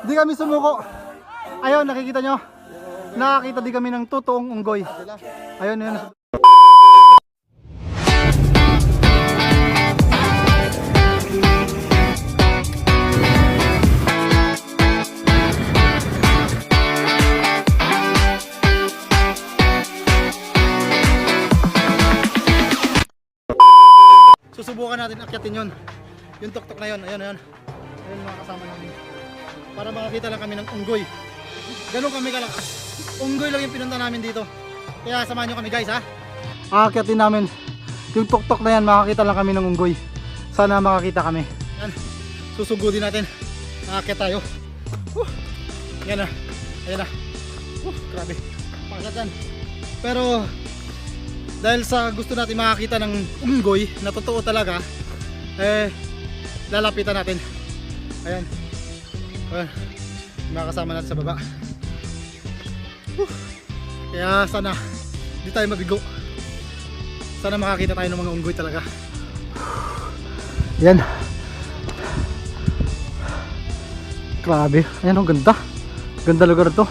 Di kami sumuko. Ayun, nakikita nyo. Nakakita di kami ng totoong unggoy. Ayun, yun. Susubukan natin akyatin yun. Yung tuktok na yun. Ayun, ayun. Ayun mga kasama namin. Para makakita lang kami ng unggoy. Ganun kami kalakas. Unggoy lang yung pinunta namin dito. Kaya samahan nyo kami guys ha. Akyatin namin yung tuktok na yan. Makakita lang kami ng unggoy. Sana makakita kami. Yan. Susugudin natin. Aakyat tayo. Yan na. Ayan na. Grabe. Pakyat yan. Pero dahil sa gusto natin makakita ng unggoy na totoo talaga, lalapitan natin. Ayan. Mga kasama natin sa baba. Kaya sana di tayo mabigo. Sana makakita tayo ng mga unggoy talaga. Yan. Grabe. Ayan, ang ganda. Ganda lugar to.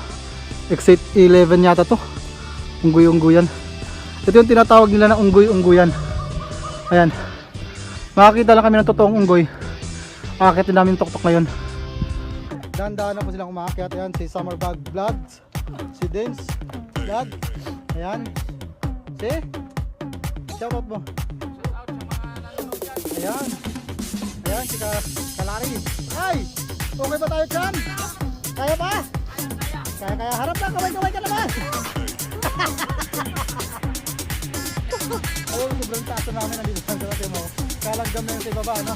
Exit 11 yata to. Unggoy-unggoyan. Ito yung tinatawag nila na unggoy-unggoyan. Ayan. Makakita lang kami ng totoong unggoy. Akitin namin yung tuktok na yun. Dahan-dahan na po silang umakyat. Ayan, si Summerbag Vlog, si Dance Vlog. Ayan. Si shoutout mo. Ayan. Ayan, si Kalari. Ay! Okay ba tayo dyan? Kaya ba? Kaya harap na, kaway-kaway ka naman. Ayun, sobrang taas namin nandito sa natin mo. Kalanggam na yung sa ibaba, no?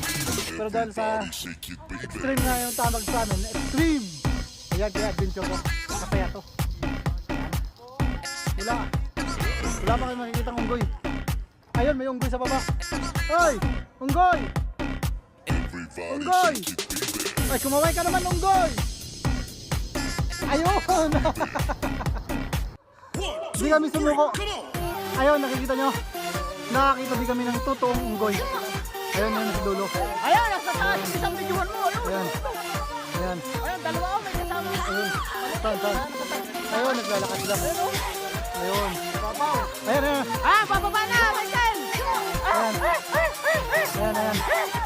Pero dahil sa extreme na yung tamag sa amin, extreme! Ayan, kaya adventure ko. Masaya to. Wala pa kayo makikita ng unggoy. Ayun, may unggoy sa baba. Hoy! Unggoy! Unggoy! Ay, kumaway ka naman, unggoy! Ayun! Di kami sumuko. Ayun, nakikita nyo. Nakakita din kami ng totoong unggoy. Ayun, yun sa dulo. Ayan, nasa taas. Isang videoan mo. Ayan. Ayan. Ayan, dalawa ko. May kasama. Ayun. Saan? Ayun, naglalakad sila. Ayun. Ayan, ayan. Ah, bababa na, Michael! Ayan. Ayan, ayan.